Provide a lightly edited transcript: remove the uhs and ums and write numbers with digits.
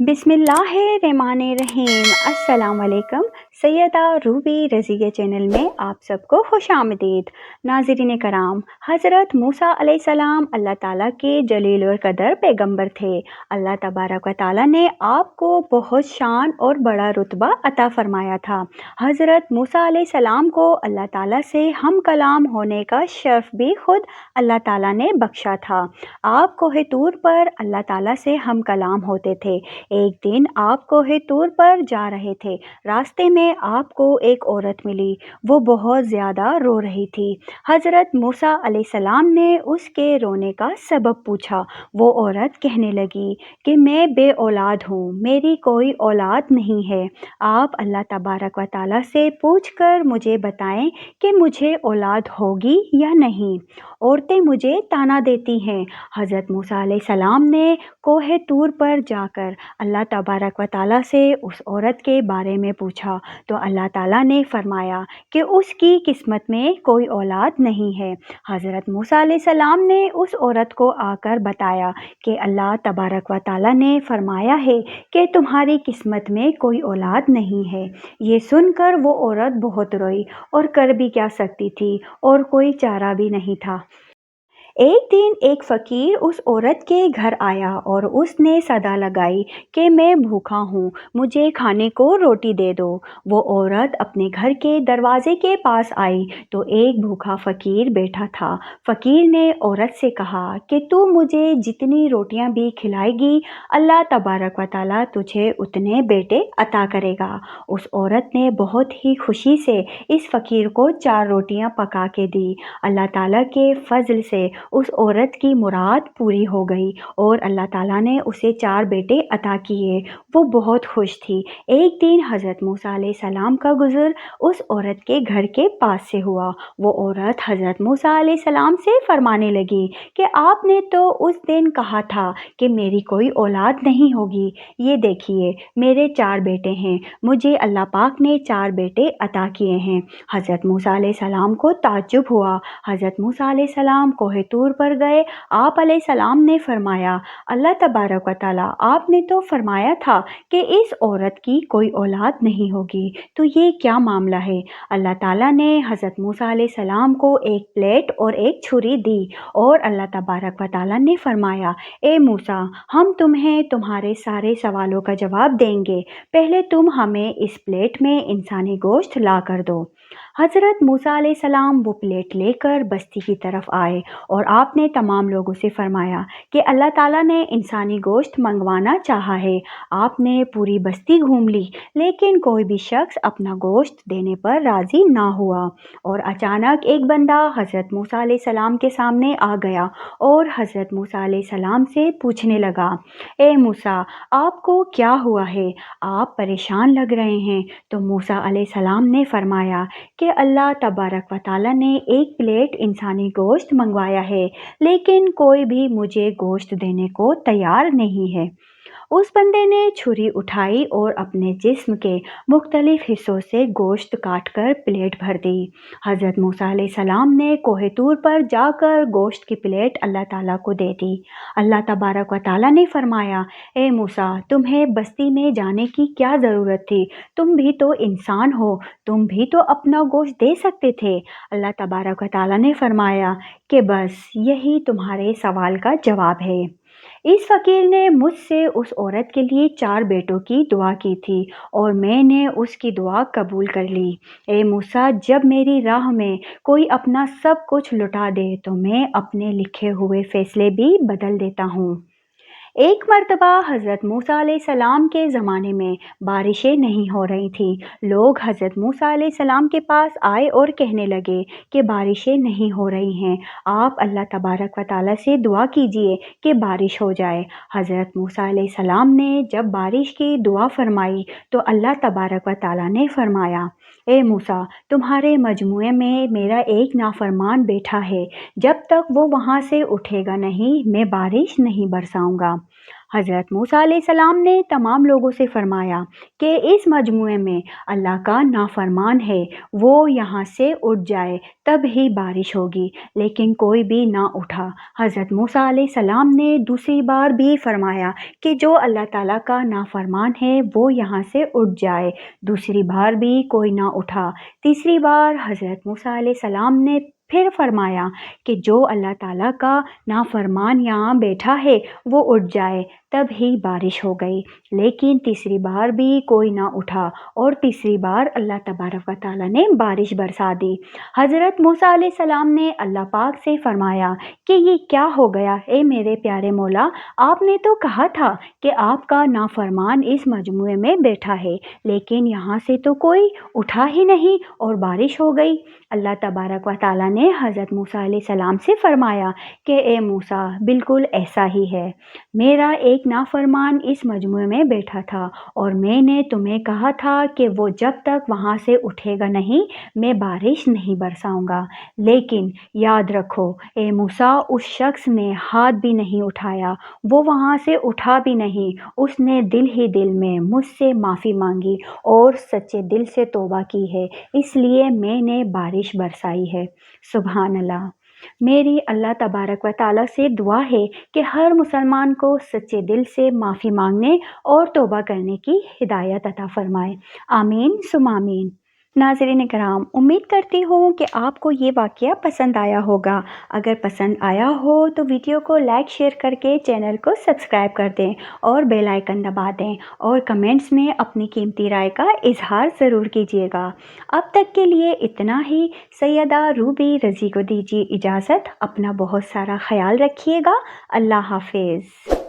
बिस्मिल्लाहिर्रहमानिर्रहीम। अस्सलाम वालेकुम। सैयदा रूबी रज़ी के चैनल में आप सबको खुश आमदीद। नाज़रीन कराम, हज़रत मूसा अलैहिस्सलाम अल्लाह ताला के जलील और कदर पैगंबर थे। अल्लाह तबारक व ताला ने आपको बहुत शान और बड़ा रुतबा अता फ़रमाया था। हज़रत मूसा अलैहिस्सलाम को अल्लाह ताला से हम कलाम होने का शर्फ़ भी ख़ुद अल्लाह ताला ने बख्शा था। आप कोहे तूर पर अल्लाह ताला से हम कलाम होते थे। एक दिन आप कोहे तूर पर जा रहे थे। रास्ते में आपको एक औरत मिली। वो बहुत ज़्यादा रो रही थी। हज़रत मूसा अलैहिस्सलाम ने उसके रोने का सबब पूछा। वो औरत कहने लगी कि मैं बे औलाद हूँ, मेरी कोई औलाद नहीं है। आप अल्लाह तबारक व ताला से पूछकर मुझे बताएं कि मुझे औलाद होगी या नहीं। औरतें मुझे ताना देती हैं। हज़रत मूसा अलैहिस्सलाम ने कोहे तूर पर जाकर अल्लाह तबारक व ताला से उस औरत के बारे में पूछा तो अल्लाह ताला ने फरमाया कि उसकी किस्मत में कोई औलाद नहीं है। हज़रत मूसा अलैहिस्सलाम ने उस औरत को आकर बताया कि अल्लाह तबारक व ताला ने फरमाया है कि तुम्हारी किस्मत में कोई औलाद नहीं है। ये सुनकर वो औरत बहुत रोई और कर भी क्या सकती थी और कोई चारा भी नहीं था। एक दिन एक फ़कीर उस औरत के घर आया और उसने सदा लगाई कि मैं भूखा हूँ, मुझे खाने को रोटी दे दो। वो औरत अपने घर के दरवाज़े के पास आई तो एक भूखा फ़कीर बैठा था। फ़कीर ने औरत से कहा कि तू मुझे जितनी रोटियाँ भी खिलाएगी, अल्लाह तबारक व ताला तुझे उतने बेटे अता करेगा। उस औरत ने बहुत ही खुशी से इस फ़कीर को 4 रोटियाँ पका के दी। अल्लाह ताला के फ़ज़ल से उस औरत की मुराद पूरी हो गई और अल्लाह ताला ने उसे 4 बेटे अता किए। वो बहुत खुश थी। एक दिन हज़रत मूसा अलैहिस्सलाम का गुज़र उस औरत के घर के पास से हुआ। वो औरत हज़रत मूसा अलैहिस्सलाम से फरमाने लगी कि आपने तो उस दिन कहा था कि मेरी कोई औलाद नहीं होगी। ये देखिए मेरे 4 बेटे हैं, मुझे अल्लाह पाक ने 4 बेटे अता किए हैं। हज़रत मूसा अलैहिस्सलाम को ताज्जुब हुआ। हज़रत मूसा अलैहिस्सलाम कोहे तूर पर गए। आप अलैहिस्सलाम ने फरमाया, अल्लाह तबारक व ताला आपने तो फरमाया था कि इस औरत की कोई औलाद नहीं होगी, तो ये क्या मामला है। अल्लाह ताला ने हज़रत मूसा अलैहिस्सलाम को एक प्लेट और एक छुरी दी और अल्लाह तबारक व ताला ने फरमाया, ए मूसा, हम तुम्हें तुम्हारे सारे सवालों का जवाब देंगे, पहले तुम हमें इस प्लेट में इंसानी गोश्त ला कर दो। हज़रत मूसा अलैहिस्सलाम वो प्लेट लेकर बस्ती की तरफ आए और आपने तमाम लोगों से फरमाया कि अल्लाह ताला ने इंसानी गोश्त मंगवाना चाहा है। आपने पूरी बस्ती घूम ली लेकिन कोई भी शख्स अपना गोश्त देने पर राज़ी ना हुआ। और अचानक एक बंदा हज़रत मूसा अलैहिस्सलाम के सामने आ गया और हज़रत मूसा अलैहिस्सलाम से पूछने लगा, ए मूसा, आपको क्या हुआ है, आप परेशान लग रहे हैं। तो मूसा अलैहिस्सलाम ने फरमाया कि अल्लाह तबारक व ताला ने एक प्लेट इंसानी गोश्त मंगवाया है लेकिन कोई भी मुझे गोश्त देने को तैयार नहीं है। उस बंदे ने छुरी उठाई और अपने जिस्म के मुख्तलिफ हिस्सों से गोश्त काट कर प्लेट भर दी। हज़रत मूसा अलैहिस्सलाम ने कोहे तूर पर जाकर गोश्त की प्लेट अल्लाह ताला को दे दी। अल्लाह तबारक व ताला ने फरमाया, ए मूसा, तुम्हें बस्ती में जाने की क्या ज़रूरत थी, तुम भी तो इंसान हो, तुम भी तो अपना गोश्त दे सकते थे। अल्लाह तबारक व ताला ने फरमाया कि बस यही तुम्हारे सवाल का जवाब है। इस फ़कीर ने मुझसे उस औरत के लिए 4 बेटों की दुआ की थी और मैंने उसकी दुआ कबूल कर ली। ए मूसा, जब मेरी राह में कोई अपना सब कुछ लुटा दे तो मैं अपने लिखे हुए फ़ैसले भी बदल देता हूँ। एक मर्तबा हज़रत मूसा अलैहिस्सलाम के ज़माने में बारिशें नहीं हो रही थीं। लोग हज़रत मूसा अलैहिस्सलाम के पास आए और कहने लगे कि बारिशें नहीं हो रही हैं, आप अल्लाह तबारक व ताला से दुआ कीजिए कि बारिश हो जाए। हज़रत मूसा अलैहिस्सलाम ने जब बारिश की दुआ फरमाई तो अल्लाह तबारक व ताला ने फरमाया, ए मूसा, तुम्हारे मजमुए में मेरा एक नाफरमान बैठा है, जब तक वो वहाँ से उठेगा नहीं मैं बारिश नहीं बरसाऊँगा। حضرت موسیٰ علیہ السلام نے تمام لوگوں سے فرمایا کہ اس مجموعے میں اللہ کا نافرمان ہے، وہ یہاں سے اٹھ جائے تب ہی بارش ہوگی، لیکن کوئی بھی نہ اٹھا۔ حضرت موسیٰ علیہ السلام نے دوسری بار بھی فرمایا کہ جو اللہ تعالیٰ کا نافرمان ہے وہ یہاں سے اٹھ جائے، دوسری بار بھی کوئی نہ اٹھا۔ تیسری بار حضرت موسیٰ علیہ السلام نے پھر فرمایا کہ جو اللہ تعالیٰ کا نافرمان یہاں بیٹھا ہے وہ اٹھ جائے، تب ہی بارش ہو گئی، لیکن تیسری بار بھی کوئی نہ اٹھا اور تیسری بار اللہ تبارک و تعالیٰ نے بارش برسا دی۔ حضرت موسیٰ علیہ السلام نے اللہ پاک سے فرمایا کہ یہ کیا ہو گیا اے میرے پیارے مولا، آپ نے تو کہا تھا کہ آپ کا نافرمان اس مجموعے میں بیٹھا ہے، لیکن یہاں سے تو کوئی اٹھا ہی نہیں اور بارش ہو گئی۔ اللہ تبارک و تعالیٰ نے حضرت موسیٰ علیہ السلام سے فرمایا کہ اے موسیٰ، بالکل ایسا ہی ہے، میرا ایک نافرمان اس مجموعے میں بیٹھا تھا اور میں نے تمہیں کہا تھا کہ وہ جب تک وہاں سے اٹھے گا نہیں میں بارش نہیں برساؤں گا، لیکن یاد رکھو اے موسیٰ، اس شخص نے ہاتھ بھی نہیں اٹھایا، وہ وہاں سے اٹھا بھی نہیں، اس نے دل ہی دل میں مجھ سے معافی مانگی اور سچے دل سے توبہ کی ہے، اس لیے میں نے بارش برسائی ہے۔ سبحان اللہ۔ میری اللہ تبارک و تعالیٰ سے دعا ہے کہ ہر مسلمان کو سچے دل سے معافی مانگنے اور توبہ کرنے کی ہدایت عطا فرمائے، آمین ثم آمین۔ ناظرین کرام، امید کرتی ہوں کہ آپ کو یہ واقعہ پسند آیا ہوگا۔ اگر پسند آیا ہو تو ویڈیو کو لائک شیئر کر کے چینل کو سبسکرائب کر دیں اور بیل آئیکن دبا دیں اور کمنٹس میں اپنی قیمتی رائے کا اظہار ضرور کیجیے گا۔ اب تک کے لیے اتنا ہی۔ سیدہ روبی رضی کو دیجیے اجازت، اپنا بہت سارا خیال رکھیے گا۔ اللہ حافظ۔